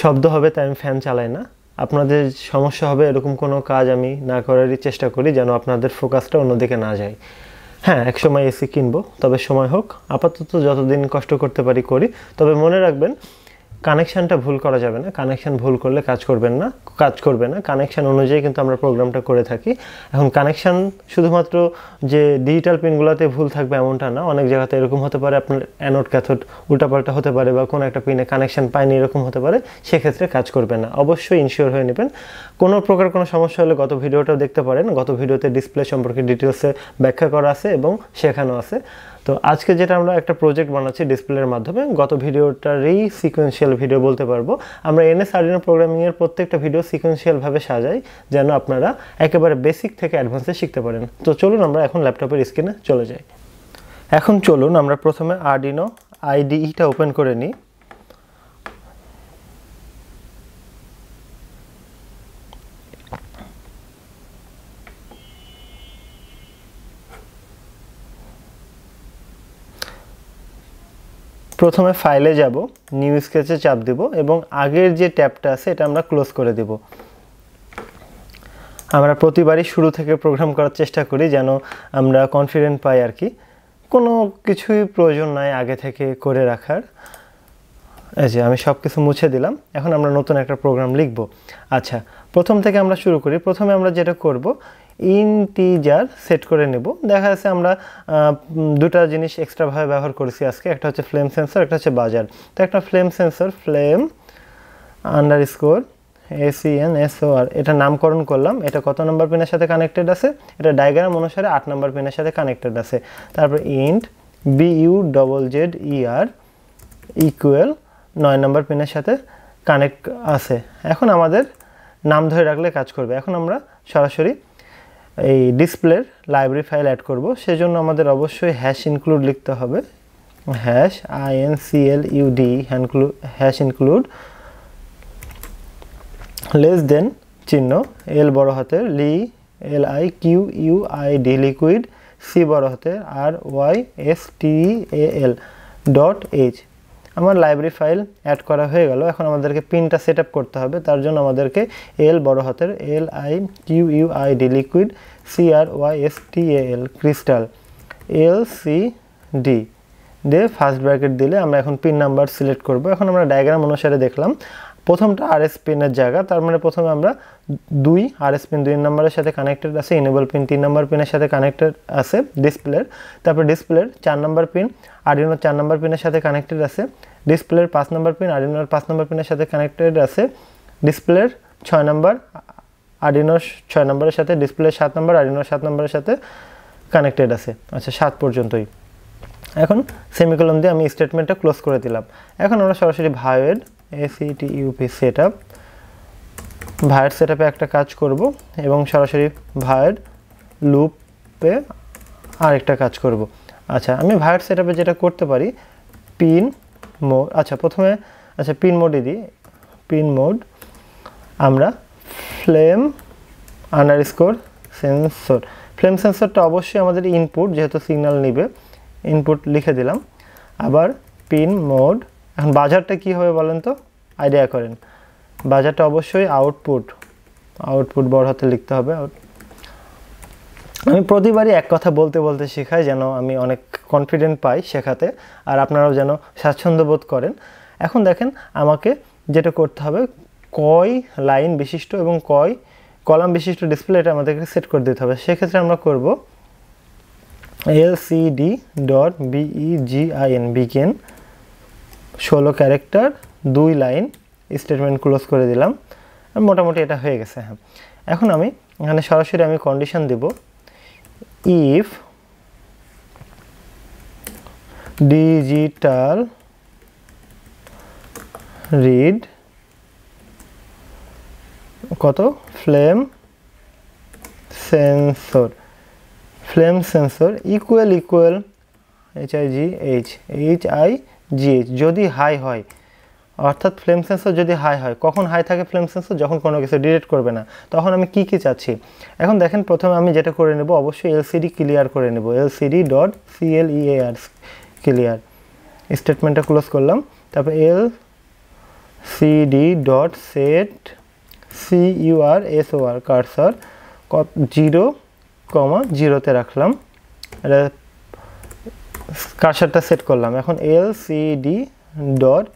শব্দ হবে তাই আমি ফ্যান চালাই না। আপনাদের সমস্যা হবে এরকম কোনো কাজ আমি না করারই চেষ্টা করি, যেন আপনাদের ফোকাসটা অন্যদিকে না যায়। হ্যাঁ, একসময় এসি কিনবো, তবে সময় হোক। আপাতত যতদিন কষ্ট করতে পারি করি। তবে মনে রাখবেন কানেকশানটা ভুল করা যাবে না। কানেকশান ভুল করলে কাজ করবে না। কানেকশান অনুযায়ী কিন্তু আমরা প্রোগ্রামটা করে থাকি। এখন কানেকশান শুধুমাত্র যে ডিজিটাল পিনগুলোতে ভুল থাকবে এমনটা না, অনেক জায়গাতে এরকম হতে পারে আপনার অ্যানোড ক্যাথোড উল্টাপাল্টা হতে পারে বা কোনো একটা পিনে কানেকশান পায়নি এরকম হতে পারে, সেক্ষেত্রে কাজ করবে না। অবশ্যই ইনশিওর হয়ে নেবেন। কোনো প্রকার কোনো সমস্যা হলে গত ভিডিওটাও দেখতে পারেন। গত ভিডিওতে ডিসপ্লে সম্পর্কে ডিটেলসে ব্যাখ্যা করা আছে এবং শেখানো আছে। তো আজকে যেটা আমরা একটা প্রজেক্ট বানাচ্ছি ডিসপ্লের মাধ্যমে, গত ভিডিওটারই সিকোয়েন্সিয়াল ভিডিও বলতে পারবো। আমরা NS আরডিনো প্রোগ্রামিংয়ের প্রত্যেকটা ভিডিও সিকোয়েন্সিয়ালভাবে সাজাই, যেন আপনারা একেবারে বেসিক থেকে অ্যাডভান্সে শিখতে পারেন। তো চলুন আমরা এখন ল্যাপটপের স্ক্রিনে চলে যাই। এখন চলুন আমরা প্রথমে আরডিনো IDEটা ওপেন করে নিই। প্রথমে ফাইলে যাব, নিউ স্কেচে চাপ দেব এবং আগের যে ট্যাবটা আছে এটা আমরা ক্লোজ করে দেব। আমরা প্রতিবারই শুরু থেকে প্রোগ্রাম করার চেষ্টা করি যেন আমরা কনফিডেন্ট পাই আর কি। কোনো কিছুই প্রয়োজন নাই আগে থেকে করে রাখার। এই যে আমি সব কিছু মুছে দিলাম। এখন আমরা নতুন একটা প্রোগ্রাম লিখব। আচ্ছা, প্রথম থেকে আমরা শুরু করি। প্রথমে আমরা যেটা করব, ইন্টিজার সেট করে নেব। দেখা যাচ্ছে আমরা দুটা জিনিস এক্সট্রাভাবে ব্যবহার করেছি আজকে, একটা হচ্ছে ফ্লেম সেন্সর, একটা হচ্ছে বাজার। তো একটা flame sensor, flame underscore ACNSOR এটা নামকরণ করলাম। এটা কত নম্বর পিনের সাথে কানেক্টেড আছে? এটা ডায়াগ্রাম অনুসারে 8 নম্বর পিনের সাথে কানেক্টেড আছে। তারপর ইন্ট BUZZER ইকুয়াল 9 নম্বর পিনের সাথে কানেক্ট আছে। এখন আমাদের নাম ধরে রাখলে কাজ করবে। এখন আমরা সরাসরি এই ডিসপ্লের লাইব্রেরি ফাইল অ্যাড করব। সেজন্য আমাদের অবশ্যই হ্যাশ ইনক্লুড লিখতে হবে। Hash INCLUD hash include less than চিহ্ন L বড় হাতের LIQUID লিকুইড C বড় হাতের RYSTAL .h। আমার লাইব্রেরি ফাইল অ্যাড করা হয়ে গেল। এখন আমাদেরকে পিনটা সেট আপ করতে হবে। তার জন্য আমাদেরকে L বড় হাতের LIQUID liquid CRYSTAL crystal LCD দিয়ে ফার্স্ট ব্র্যাকেট দিলে আমরা এখন পিন নাম্বার সিলেক্ট করব। এখন আমরা ডায়াগ্রাম অনুসারে দেখলাম প্রথমটা RS পিনের জায়গা, তার মানে প্রথমে আমরা 2 RS পিন 2 নম্বরের সাথে কানেক্টেড আছে, এনেবল পিন 3 নম্বর পিনের সাথে কানেক্টেড আছে ডিসপ্লের। তারপর ডিসপ্লের 4 নম্বর পিন আরডিনো 4 নম্বর পিনের সাথে কানেক্টেড আছে, ডিসপ্লের 5 নম্বর পিন আরডিনোর 5 নম্বর পিনের সাথে কানেক্টেড আছে, ডিসপ্লের 6 নম্বর আরডিনো 6 নম্বরের সাথে, ডিসপ্লের 7 নম্বর আরডিনো 7 নম্বরের সাথে কানেক্টেড আছে। আচ্ছা, 7 পর্যন্তই। এখন সেমিকোলন দিয়ে আমি স্টেটমেন্টটা ক্লোজ করে দিলাম। এখন আমরা সরাসরি ভায়োড ACTUP সেটআপ ভায়োড সেটআপে একটা কাজ করব এবং সরাসরি ভায়োড লুপে আরেকটা কাজ করব। আচ্ছা, আমি ভায়োড সেটআপে যেটা করতে পারি পিন মোড, প্রথমে পিন মোডে দিই। পিন মোড আমরা ফ্লেম আন্ডারস্কোর সেন্সর, ফ্লেম সেন্সরটা অবশ্যই আমাদের ইনপুট, যেহেতু সিগন্যাল নিবে ইনপুট লিখে দিলাম। আবার পিন মোড, এখন বাজারটা কি হবে বলেন তো, আইডিয়া করেন। বাজারটা অবশ্যই আউটপুট বড় হাতে লিখতে হবে। আমি প্রতিবারই এক কথা বলতে বলতে শেখাই, যেন আমি অনেক কনফিডেন্ট পাই শেখাতে, আর আপনারাও যেন স্বাচ্ছন্দ্য বোধ করেন। এখন দেখেন আমাকে যেটা করতে হবে, কয় লাইন বিশিষ্ট এবং কয় কলাম বিশিষ্ট ডিসপ্লে এটা আমাদেরকে সেট করে দিতে হবে। সেক্ষেত্রে আমরা করব LCD.BEGIN begin 16 character 2 line statement close করে দিলাম। মোটামুটি এটা হয়ে গেছে। হ্যাঁ, এখন আমি এখানে সরাসরি আমি কন্ডিশন দেব, ইফ ডিজিটাল রিড কত ফ্লেম সেন্সর ইকুয়াল HIGH যদি হাই হয়, অর্থাৎ ফ্লেম সেন্সর যদি হাই হয়, কখন হাই থাকে ফ্লেম সেন্সর? যখন কোনো কিছু ডিটেক্ট করবে না। তখন আমি কি চাচ্ছি, এখন দেখেন প্রথমে আমি যেটা করে নেব, অবশ্যই LCD ক্লিয়ার করে নেব, LCD.CLEAR ক্লিয়ার স্টেটমেন্টটা ক্লোজ করলাম। তারপর LCD.set CURSOR কার্সর 0,0 রাখলাম, এটা কার্সারটা সেট করলাম। এখন LCD.print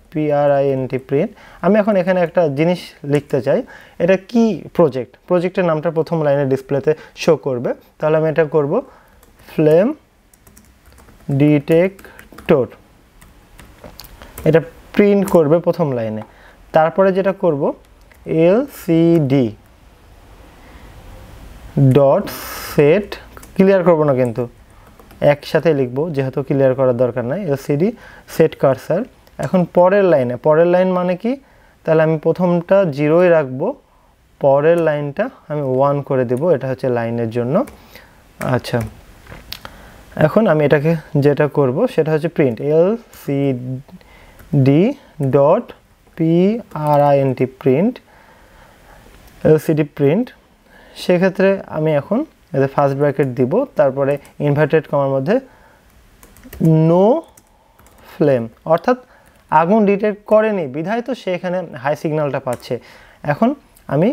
প্রিন্ট, আমি এখন এখানে একটা জিনিস লিখতে চাই, এটা কি প্রজেক্টের নামটা প্রথম লাইনে ডিসপ্লেতে শো করবে। তাহলে আমি এটা করব ফ্লেম ডিটেক্টর, এটা প্রিন্ট করবে প্রথম লাইনে। তারপরে যেটা করব LCD.set ক্লিয়ার করব না, কিন্তু একসাথে লিখবো যেহেতু ক্লিয়ার করার দরকার নাই। LCD সেট কার্সার, এখন পরের লাইন মানে কি, তাহলে আমি প্রথমটা 0 রাখবো, পরের লাইনটা আমি 1 করে দেব, এটা হচ্ছে লাইনের জন্য। আচ্ছা, এখন আমি এটাকে যেটা করব সেটা হচ্ছে print LCD.print print LCD print. সেক্ষেত্রে আমি এখন এতে ফার্স্ট ব্র্যাকেট দিব, তারপরে ইনভার্টেড কমার মধ্যে নো ফ্লেম, অর্থাৎ আগুন ডিটেক্ট করেনি বিধায় তো সে এখানে হাই সিগন্যালটা পাচ্ছে। এখন আমি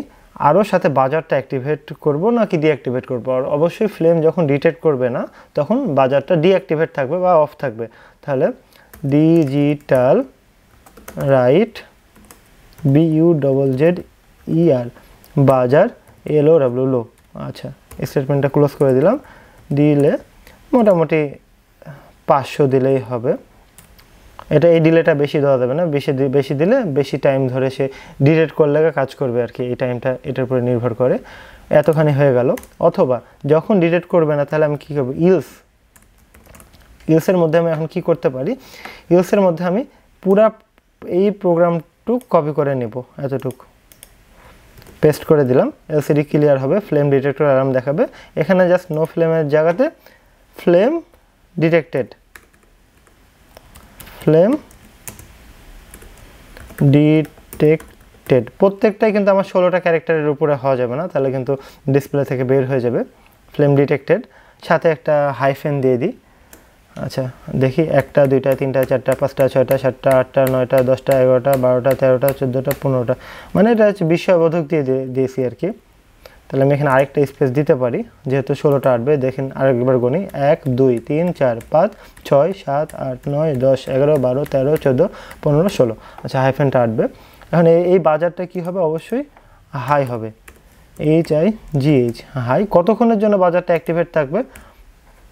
আরও সাথে বাজারটা অ্যাক্টিভেট করব নাকি ডিঅ্যাক্টিভেট করব? আর অবশ্যই ফ্লেম যখন ডিটেক্ট করবে না তখন বাজারটা ডিঅ্যাক্টিভেট থাকবে বা অফ থাকবে। তাহলে ডিজিটাল রাইট BUZZER বাজার LOW লো। আচ্ছা, স্টেটমেন্টটা ক্লোজ করে দিলাম, দিলে মোটামুটি 500 দিলেই হবে। এটা এই ডিলেটা বেশি দেওয়া যাবে না, বেশি দিলে বেশি টাইম ধরে সে ডিটেক্ট করলে কাজ করবে আর কি, এই টাইমটা এটার উপরে নির্ভর করে। এতখানি হয়ে গেল। অথবা যখন ডিটেক্ট করবে না তাহলে আমি কী করবো, ইলসের মধ্যে আমি এখন কি করতে পারি, ইলসের মধ্যে আমি পুরা এই প্রোগ্রামটুক কপি করে নেব, এতটুকু পেস্ট করে দিলাম, এলসিডি ক্লিয়ার হবে, ফ্লেম ডিটেক্টর অ্যালার্ম দেখাবে। এখানে জাস্ট নো ফ্লেমের জায়গাতে ফ্লেম ডিটেক্টেড প্রত্যেকটাই কিন্তু আমার 16টা ক্যারেক্টারের উপরে হওয়া যাবে না, তাহলে কিন্তু ডিসপ্লে থেকে বের হয়ে যাবে। ফ্লেম ডিটেক্টেড, সাথে একটা হাইফেন দিয়ে দিই। আচ্ছা দেখি, 1টা 2টা 3টা 4টা 5টা 6টা 7টা 8টা 9টা 10টা 11টা 12টা 13টা 14টা 15টা, মানে এটা হচ্ছে বিস্ময়বোধক দিয়েছি আর কি। তাহলে আমি এখানে আরেকটা স্পেস দিতে পারি, যেহেতু 16টা আসবে। দেখেন আরেকবার গুনি, 1 2 3 4 5 6 7 8 9 10 11 12 13 14 15 16। আচ্ছা হাইফেনটা আসবে। এখন এই বাজারটা কি হবে, অবশ্যই হাই হবে, HIGH হাই। কতক্ষণের জন্য বাজারটা অ্যাক্টিভেট থাকবে,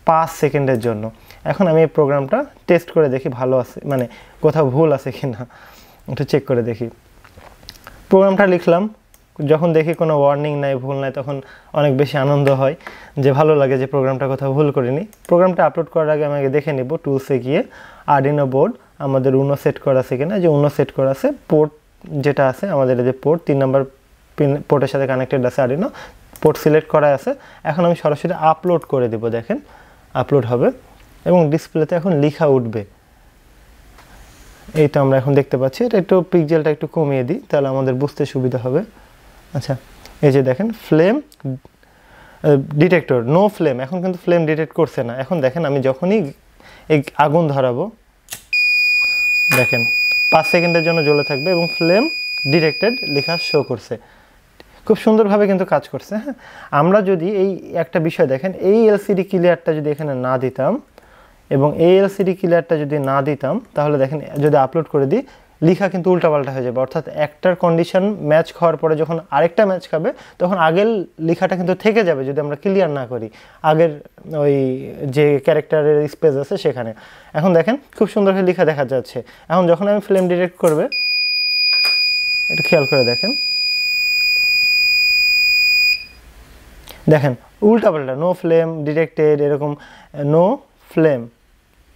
5 সেকেন্ডের জন্য। এখন আমি এই প্রোগ্রামটা টেস্ট করে দেখি ভালো আছে, মানে কোথাও ভুল আছে কি না একটু চেক করে দেখি। প্রোগ্রামটা লিখলাম, যখন দেখি কোনো ওয়ার্নিং নাই, ভুল নাই, তখন অনেক বেশি আনন্দ হয়, যে ভালো লাগে যে প্রোগ্রামটা কোথাও ভুল করিনি। প্রোগ্রামটা আপলোড করার আগে আমাকে দেখে নিব টুলসে গিয়ে আরডিনো বোর্ড আমাদের উনো সেট করা আছে কিনা, যে উনো সেট করা আছে। পোর্ট যেটা আছে আমাদের, যে পোর্ট 3 নম্বর পোর্টের সাথে কানেক্টেড আছে আরডিনো, পোর্ট সিলেক্ট করা আছে। এখন আমি সরাসরি আপলোড করে দেব, দেখেন আপলোড হবে এবং ডিসপ্লেতে এখন লেখা উঠবে। এই তো আমরা এখন দেখতে পাচ্ছি। এটা একটু পিক্সেলটা একটু কমিয়ে দিই, তাহলে আমাদের বুঝতে সুবিধা হবে। আচ্ছা এই যে দেখেন ফ্লেম ডিটেক্টর, নো ফ্লেম, এখন কিন্তু ফ্লেম ডিটেক্ট করছে না। এখন দেখেন আমি যখনই এই আগুন ধরাবো, দেখেন 5 সেকেন্ডের জন্য জ্বলে থাকবে এবং ফ্লেম ডিটেক্টেড লেখা শো করছে। খুব সুন্দরভাবে কিন্তু কাজ করছে। হ্যাঁ, আমরা যদি এই একটা বিষয় দেখেন, এই এলসিডি ক্লিয়ারটা যদি এখানে না দিতাম এবং এই এলসিডি ক্লিয়ারটা যদি না দিতাম, তাহলে দেখেন যদি আপলোড করে দিই, লেখা কিন্তু উল্টাপাল্টা হয়ে যাবে। অর্থাৎ একটার কন্ডিশন ম্যাচ খাওয়ার পরে যখন আরেকটা ম্যাচ খাবে, তখন আগের লেখাটা কিন্তু থেকে যাবে যদি আমরা ক্লিয়ার না করি আগের ওই যে ক্যারেক্টারের স্পেস আছে সেখানে। এখন দেখেন খুব সুন্দরভাবে লেখা দেখা যাচ্ছে। এখন যখন আমি ফ্লেম ডিটেক্ট করবে, একটু খেয়াল করে দেখেন, দেখেন উল্টাপাল্টা, নো ফ্লেম ডিটেক্টেড, এরকম নো ফ্লেম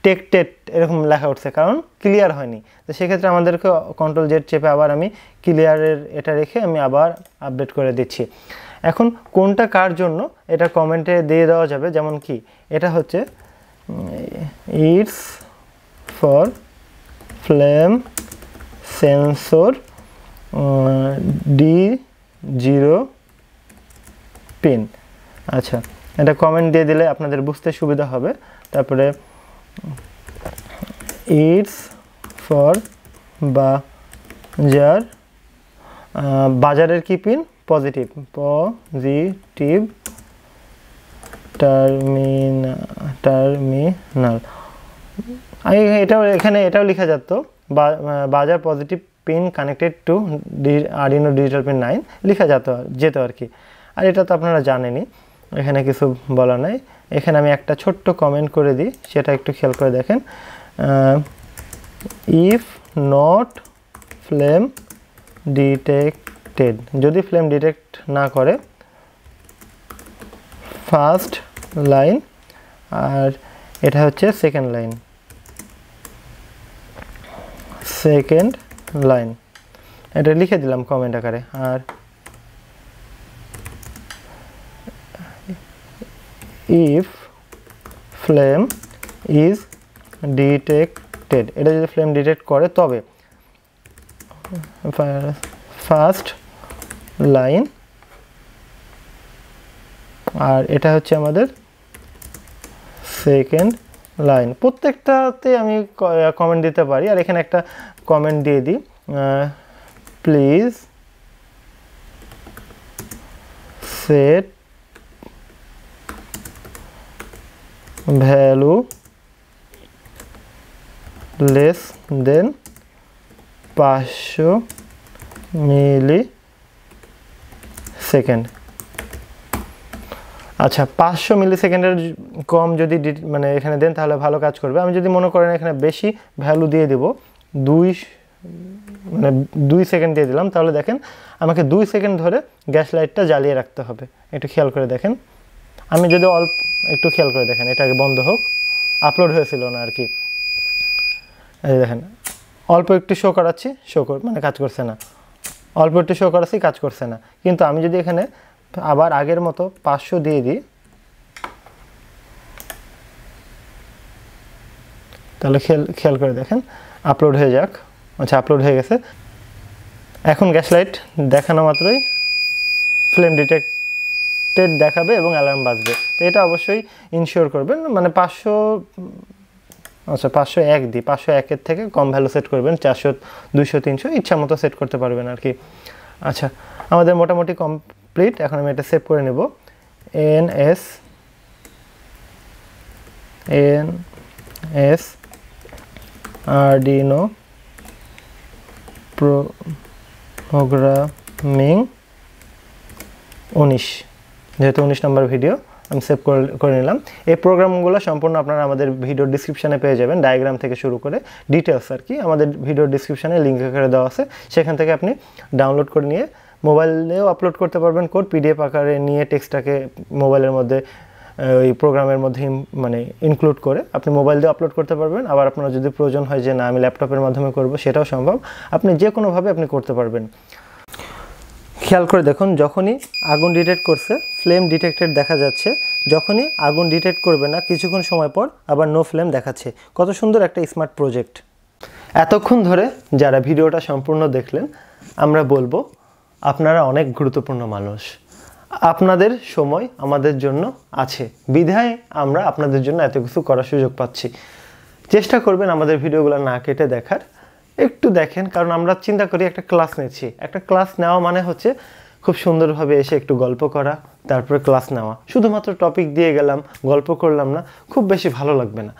টেক্টেড এরকম লেখা উঠছে, কারণ ক্লিয়ার হয়নি। তো সেক্ষেত্রে আমাদেরকে কন্ট্রোল জেড চেপে আবার আমি ক্লিয়ারের এটা রেখে আমি আবার আপডেট করে দিচ্ছি। এখন কোনটা কার জন্য এটা কমেন্টে দিয়ে দেওয়া যাবে, যেমন কি এটা হচ্ছে it's for flame sensor D0 pin. আচ্ছা এটা কমেন্ট দিয়ে দিলে আপনাদের বুঝতে সুবিধা হবে। তারপরে ইটস ফর বাজার, বাজারের কি পিন, পজিটিভ টার্মিনাল। এটাও এখানে এটাও লেখা যেত, বাজার positive pin connected to Arduino digital pin 9 লেখা যেত আর কি। আর এটা তো আপনারা জানেনই, এখানে কিছু বলা নাই। এখানে আমি একটা ছোট্ট কমেন্ট করে দিই, সেটা একটু খেয়াল করে দেখেন। ইফ নট ফ্লেম ডিটেক্টেড, যদি ফ্লেম ডিটেক্ট না করে, ফার্স্ট লাইন, আর এটা হচ্ছে সেকেন্ড লাইন, এটা লিখে দিলাম কমেন্ট আকারে। আর if flame is detected, এটা যদি ফ্লেম ডিটেক্ট করে তবে ফার্স্ট লাইন, আর এটা হচ্ছে আমাদের সেকেন্ড লাইন। প্রত্যেকটাতে আমি কমেন্ট দিতে পারি। আর এখানে একটা কমেন্ট দিয়ে দিই, please set value less than 500 millisecond. আচ্ছা 500 মিলি সেকেন্ডের কম যদি মানে এখানে দেন তাহলে ভালো কাজ করবে। আমি যদি মনে করেন এখানে বেশি ভ্যালু দিয়ে দেব 2 সেকেন্ড দিয়ে দিলাম, তাহলে দেখেন আমাকে 2 সেকেন্ড ধরে গ্যাস লাইটটা জ্বালিয়ে রাখতে হবে। একটু খেয়াল করে দেখেন, আমি যদি একটু খেয়াল করে দেখেন, এটা আগে বন্ধ হোক, আপলোড হয়েছিল না আর কি। এই দেখেন অল্প একটু শো করাচ্ছি, মানে কাজ করছে না, অল্প একটু শো করাচ্ছি, কাজ করছে না। কিন্তু আমি যদি এখানে আবার আগের মতো 500 দিয়ে দিই, তাহলে খেয়াল করে দেখেন আপলোড হয়ে যাক। আচ্ছা আপলোড হয়ে গেছে। এখন গ্যাস লাইট দেখানো মাত্রই ফ্লেম ডিটেক্টেড দেখাবে এবং অ্যালার্ম বাজবে। তো এটা অবশ্যই ইনশিওর করবেন, মানে 501 দিই, 501-এর থেকে কম ভ্যালু সেট করবেন, 400, 200, 300 ইচ্ছা মতো সেট করতে পারবেন আর কি। আচ্ছা আমাদের মোটামুটি কমপ্লিট। এখন আমি এটা সেভ করে নেব। NS Arduino প্রোগ্রামিং 19, যেহেতু 19 নম্বর ভিডিও আমি সেভ করে নিলাম। এই প্রোগ্রামগুলো সম্পূর্ণ আপনারা আমাদের ভিডিও ডিসক্রিপশানে পেয়ে যাবেন, ডায়াগ্রাম থেকে শুরু করে ডিটেলস আর কি আমাদের ভিডিও ডিসক্রিপশানে লিঙ্ক আকারে দেওয়া আছে। সেখান থেকে আপনি ডাউনলোড করে নিয়ে মোবাইলেও আপলোড করতে পারবেন কোড, PDF আকারে নিয়ে টেক্সটটাকে মোবাইলের মধ্যে ওই প্রোগ্রামের মধ্যে মানে ইনক্লুড করে আপনি মোবাইল দিয়ে আপলোড করতে পারবেন। আবার আপনার যদি প্রয়োজন হয় যে না আমি ল্যাপটপের মাধ্যমে করব, সেটাও সম্ভব। আপনি যে কোনোভাবে আপনি করতে পারবেন। খেয়াল করে দেখুন, যখনই আগুন ডিটেক্ট করছে ফ্লেম ডিটেক্টেড দেখা যাচ্ছে, যখনই আগুন ডিটেক্ট করবে না কিছুক্ষণ সময় পর আবার নো ফ্লেম দেখাচ্ছে। কত সুন্দর একটা স্মার্ট প্রজেক্ট। এতক্ষণ ধরে যারা ভিডিওটা সম্পূর্ণ দেখলেন, আমরা বলবো আপনারা অনেক গুরুত্বপূর্ণ মানুষ। আপনাদের সময় আমাদের জন্য আছে বিধায় আমরা আপনাদের জন্য এত কিছু করার সুযোগ পাচ্ছি। চেষ্টা করবেন আমাদের ভিডিওগুলো না কেটে দেখার, একটু দেখেন, কারণ আমরা চিন্তা করি একটা ক্লাস নিচ্ছি। একটা ক্লাস নেওয়া মানে হচ্ছে খুব সুন্দরভাবে এসে একটু গল্প করা, তারপরে ক্লাস নেওয়া। শুধুমাত্র টপিক দিয়ে গেলাম, গল্প করলাম না, খুব বেশি ভালো লাগবে না।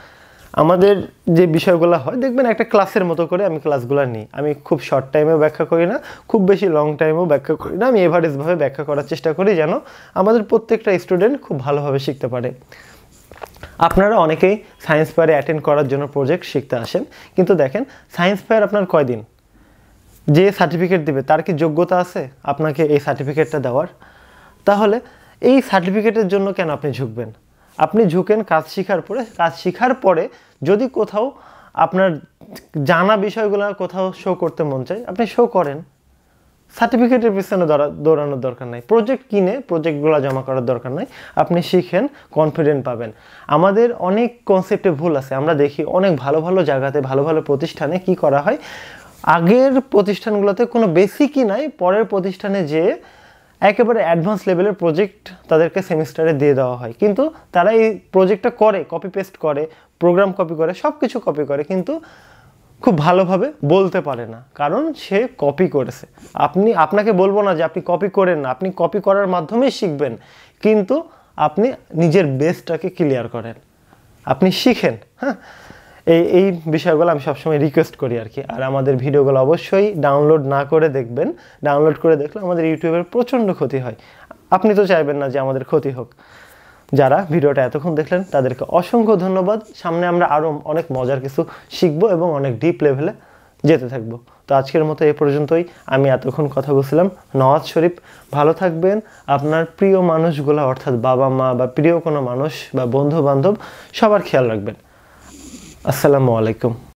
আমাদের যে বিষয়গুলো হয় দেখবেন একটা ক্লাসের মতো করে আমি ক্লাসগুলো নিই। আমি খুব শর্ট টাইমেও ব্যাখ্যা করি না, খুব বেশি লং টাইমেও ব্যাখ্যা করি না। আমি এভারেজভাবে ব্যাখ্যা করার চেষ্টা করি যেন আমাদের প্রত্যেকটা স্টুডেন্ট খুব ভালোভাবে শিখতে পারে। আপনারা অনেকেই সায়েন্স ফেয়ারে অ্যাটেন্ড করার জন্য প্রজেক্ট শিখতে আসেন, কিন্তু দেখেন সায়েন্স ফেয়ার আপনার কয়দিন, যে সার্টিফিকেট দিবে তার কি যোগ্যতা আছে আপনাকে এই সার্টিফিকেটটা দেওয়ার? তাহলে এই সার্টিফিকেটের জন্য কেন আপনি ঝুঁকবেন? আপনি ঝুঁকেন কাজ শেখার পরে যদি কোথাও আপনার জানা বিষয়গুলো কোথাও শো করতে মন চায়, আপনি শো করেন। সার্টিফিকেটের পিছনে দৌড়ানোর দরকার নাই, প্রজেক্ট কিনে প্রজেক্টগুলো জমা করার দরকার নাই। আপনি শিখেন, কনফিডেন্ট পাবেন। আমাদের অনেক কনসেপ্টে ভুল আছে। আমরা দেখি অনেক ভালো ভালো জায়গাতে, ভালো ভালো প্রতিষ্ঠানে কি করা হয়, আগের প্রতিষ্ঠানগুলোতে কোনো বেসিকই নাই, পরের প্রতিষ্ঠানে যেয়ে একেবারে অ্যাডভান্স লেভেলের প্রজেক্ট তাদেরকে সেমিস্টারে দিয়ে দেওয়া হয়। কিন্তু তারা এই প্রজেক্টটা করে, কপি পেস্ট করে, প্রোগ্রাম কপি করে, সব কিছু কপি করে, কিন্তু খুব ভালোভাবে বলতে পারে না, কারণ সে কপি করেছে। আপনাকে বলবো না যে আপনি কপি করেন না, আপনি কপি করার মাধ্যমেই শিখবেন, কিন্তু আপনি নিজের বেসটাকে ক্লিয়ার করেন, আপনি শিখেন। হ্যাঁ, এই বিষয়গুলো আমি সবসময় রিকোয়েস্ট করি আর কি। আর আমাদের ভিডিওগুলো অবশ্যই ডাউনলোড না করে দেখবেন। ডাউনলোড করে দেখলে আমাদের ইউটিউবের প্রচণ্ড ক্ষতি হয়। আপনি তো চাইবেন না যে আমাদের ক্ষতি হোক। যারা ভিডিওটা এতক্ষণ দেখলেন তাদেরকে অসংখ্য ধন্যবাদ। সামনে আমরা আরও অনেক মজার কিছু শিখবো এবং অনেক ডিপ লেভেলে যেতে থাকবো। তো আজকের মতো এই পর্যন্তই। আমি এতক্ষণ কথা বলছিলাম নওয়াজ শরীফ। ভালো থাকবেন। আপনার প্রিয় মানুষগুলো, অর্থাৎ বাবা মা বা প্রিয় কোনো মানুষ বা বন্ধু বান্ধব, সবার খেয়াল রাখবেন। আসসালামু আলাইকুম।